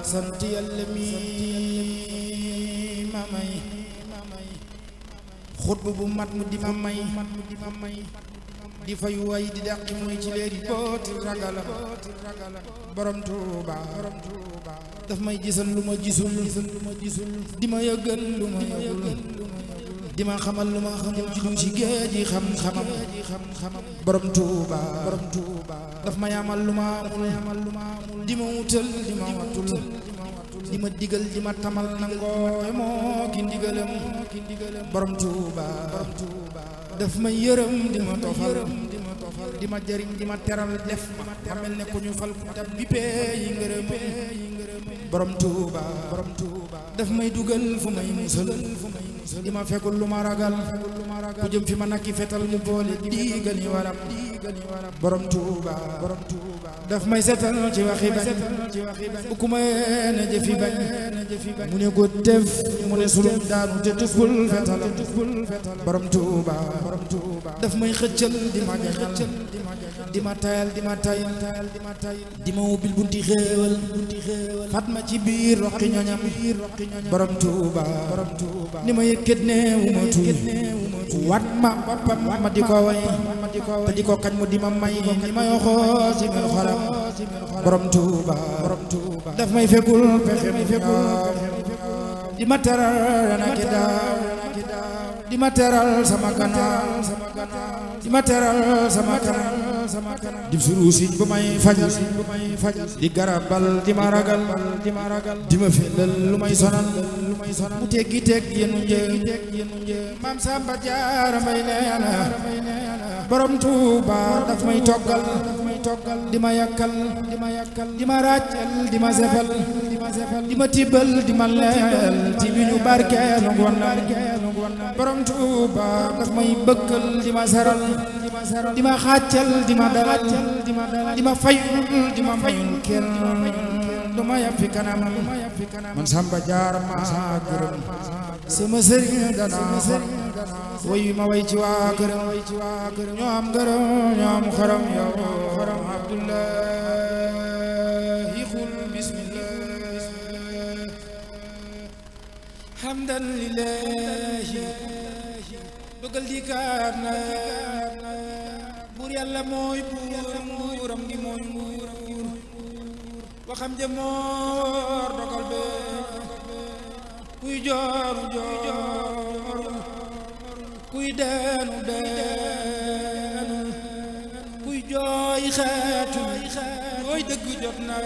sant Yàlla mi ma may xutba bu mat mu di ma may di fay way di dàqi mooy ci leeri booti ragala borom Tuuba daf may gisal lu ma gisul di ma yëgal lu ma yëgul di ma xamal lu ma xamul ci lu ci géej yi xam-xamam borom Tuuba daf ma yamal lu ma amul di ma wutal di ma watul di ma digal di ma tamal nangoo moo ki ndigalam borom Tuuba daf ma yërëm di ma tofal di ma jëriñ di ma teral def ma mel ne ku ñu fal ku tab bi pee yi ngërëm borom Tuuba daf may dugal fu may musal di ma fekkul lu ma ragal ku jëm fi ma nakki fetal mu boole digal yi waram borom Tuuba daf may setal ci waxi bañ bu ku ma ne jëfi bañ mu ne ko tef mu ne sulum daanu te tuppul fetal borom Tuuba daf may xëccal di ma jañal di ma tayal di ma tayal di ma ubbil bunti xéewal fat ma ci biir roqi ñoñam borom Tuuba ni ma yëkkat neewu ma tuuti wat ma boppam ma di ko way te di ko kañ mu di ma may ni ma yoxoo ci mel xoram borom Tuuba daf may fekkul pexe mu di ma teral na ki daaw di ma teral sama gannaaw di ma teral sama kanam di surusiñ bu may fajal di garabal di ma ragal di ma fellal lu may sonal mu teggi teg yenu njëg maam Samba Jaara Mbay neena borom Tuuba daf may toggal di ma yakkal di ma ràccal di ma sefal di ma tibbal di ma leel ci bi ñu barkeelu ngonal borom Tuuba daf may bëkkal di ma saral di ma xàccal di ma dalal di ma fayul di ma mayul kenn du ma yab fi kanamam man Samba Jaara ma gërëm sama sëriñ danaa way ma way ci waa këram ñoo am gërëm ñoo am xaram yow xaram Abdullahi xul bismillah hamdan lillahi dogal di kaat na buur yàlla mooy buuram gi mooy buur waxam ja moor dogal be kuy jooru kuy deenu kuy jooy xeetu jooy dëgg jot na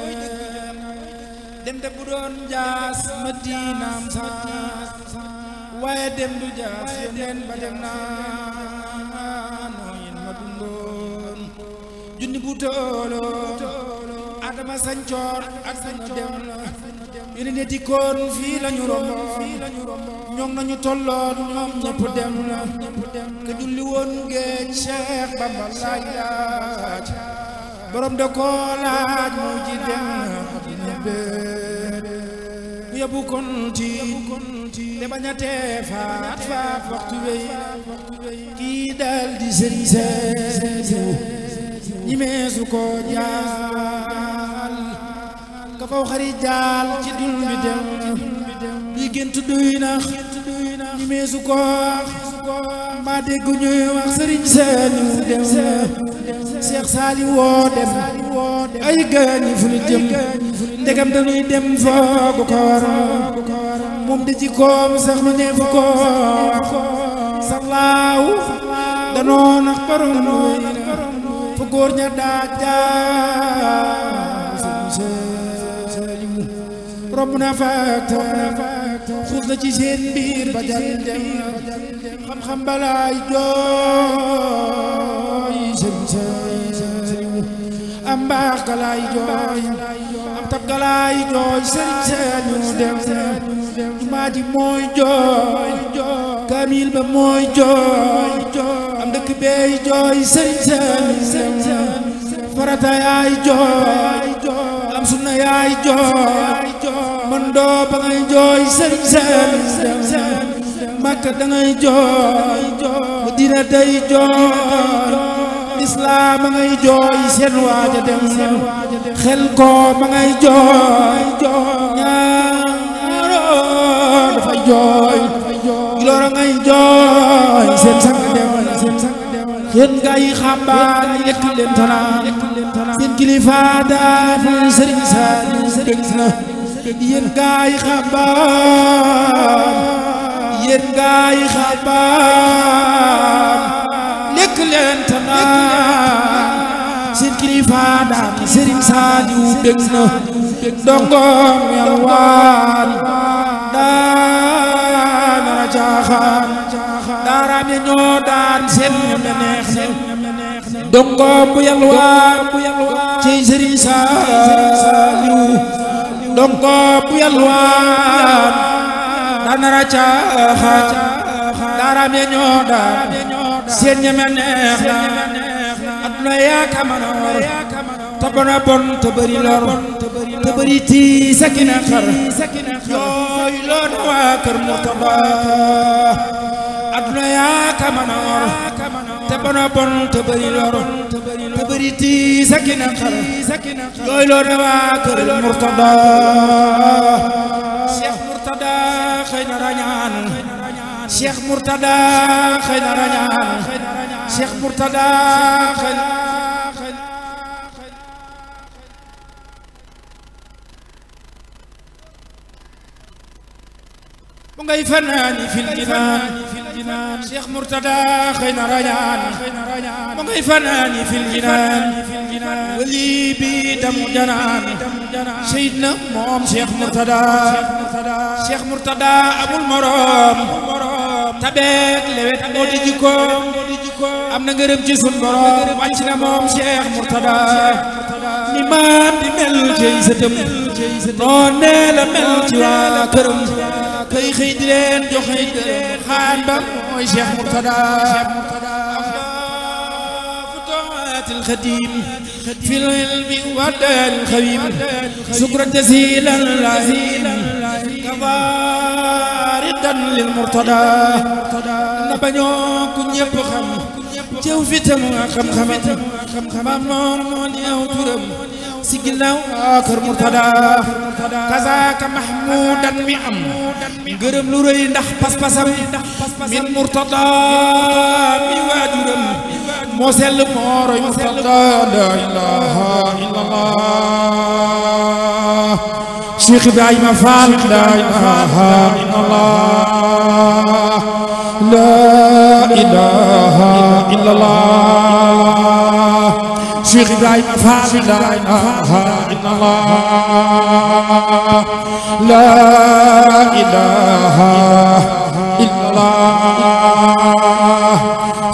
dem de bu doon jaas Madinaam sax waaye dem du jaas yoneen ba dem naa nooyin ma dundoon junni bu tooloon Adama sañcoon ak sañu dem na yéen ne dikkoon fii lañu romboon ñoom nañu tolloon ñoom ñëpp dem na ka julli woon géej Cheikh Bamba laaj borom da ko laaj mu ji dem na dina béer bu yóbbu konti te bañ a tee faat waxtu wey kii dal di sëriñ seesu ñi meesu ko jaal ka faw xari jaal ci dul bi dem luy gént duy nax ñi meesu ko mbaa dégg ñuy wax sëriñ seenu dem Seex Saali woo dem ay gaañi fu ñu jëm ndegam dañuy dem foogu ko war moom de ci koom sax lu neefu ko salaaw danoo nax borom wéy fa góor ña daa jaar romb na fakta xuus na ci seen biir ba jal dem xam-xam balaay jooy sëriñ am mbaax galaay jooy am tab galaay jooy sëriñ dem jumaa ji mooy jooy kaamil ba mooy jooy am dëkk beey jooy sëriñ farata yaay jooy am sunna yaay jooy man doo ba ngay jooy sëriñ Makka da ngay jooy Madina day jooy lislaam ma ngay jooy seen waaja dem xel ko ma ngay jooy mooy seen sang yéen gaa yi xambaan lekk leen tanaan seen kilifa daan Sëriñ Saaliw dégg na yéen gaa yi xambaan yéen gaa yi xambaan lekk leen tanaan seen kilifa daan Sëriñ Saaliw dégg na dongoom yalwaan daan na caaxaan daaraam ya ñoo daan seen ñeme neex na dongoom bu yalwaan ci Sëriñ Saaliw dongoom bu yalwaan daan na caaxaan daaraam ya ñoo daan seen ñeme neex na aduna yaa ka mën a war te bon a bon te bëri lor te bëri tiis ak naqar yooyu loo na waa kër Murtada aduna yaa ka mën a war te bon a bon te bëri lor te bëri tiis ak naqar yooyu loo na waa kër Murtada Cheikh Murtada xëy na rañaan Cheikh Murtada xëy na rañaan Cheikh Murtada xëy na mu ngay fanaani fil jinaan Cheikh Murtada xëy na rañaan mu ngay fanaani fil jinaan wali bi damu janaan seyid na moom Cheikh Murtada Cheikh Murtada amul morom tabeek lewet moo di jikkoom am na ngërëm ci sun borom wàcc na moom Cheikh Murtada ni maam di mel ci sëtëm noon nee la mel ci waa këram kay xëy di leen joxe gërëm xaan ba mooy Cheikh Murtada futuhaatil xadiim fil ilmi wa daaril xawiim sukran jasiilan lahiim kabaaridan lil Murtada na bañoo ku ñépp xam cew fitam ak xam-xamit xam-xamam moom moo ñëw turam si ginnaaw kër Murtada kazaaka mahmudan mi am ngërëm lu rëy ndax pas-pasam min Murtada mi waajuram moo sell moo roy Murtada la ilaha illallah Cheikh Ibrahima Fall la ilaha illallah la ilaha illallah Cheikh Ibrahima Fall la ilaha illallah la ilaha illallah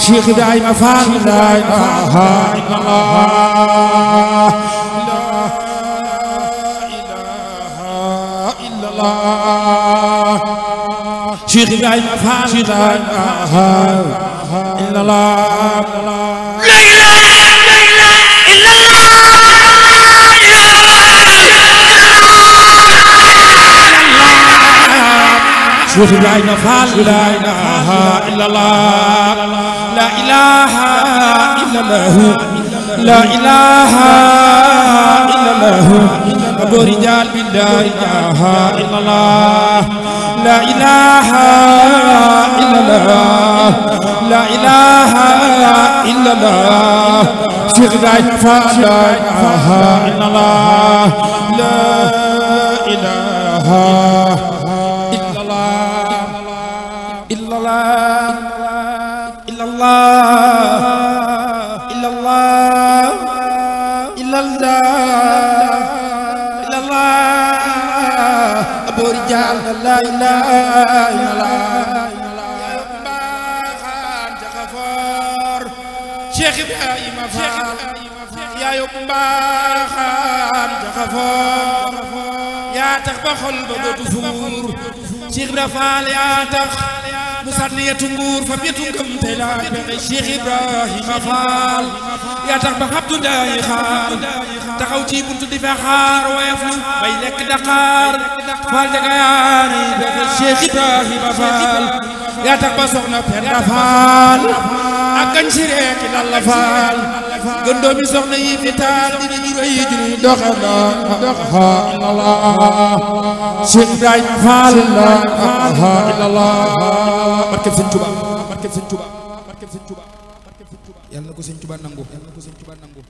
Cheikh Ibrahima Fall la ilaha illallah Cheikh Ibrahima Fall la ilaha illallah la ilaha Cheikh Ibrahima Fall la ilaha illallah la ilaha illallah la ilaha illallah Abu Rijal bi la ilaha illallah la ilaha illallah la ilaha illallah Cheikh Ibrahima Fall la ilaha illallah la ilaha Abu Rijal la ilaha illallah mbaaxaan jaxafoor Cheikh Ibrahima Fall yaa yóbbu mbaaxaan jaxafoor yaa tax ba xol ba dootu fuur Cheikh Ibrahima Fall yaa tax mu sànni yetu nguur fa yetu ngëm tey laa pexe Cheikh Ibrahima Fall yaa tax ba Abdoulaye xaar taxaw ci buntu di fa xaar woyof na bay lekk Dakar Fall jaga yaani pexe Cheikh Ibrahima Fall yaa tax ba soxna Penda Fall ak gañ si reeki Lalla Fall gën doomi soxna yi fi taal dina ñu rëy junuy doxe la ilaha illallah Cheikh Ibrahima Fall la ilaha illallah barke Sëñ Tuubaa barkeb sëñ Tuubaa yàlla na ko sëñ Tuubaa nangu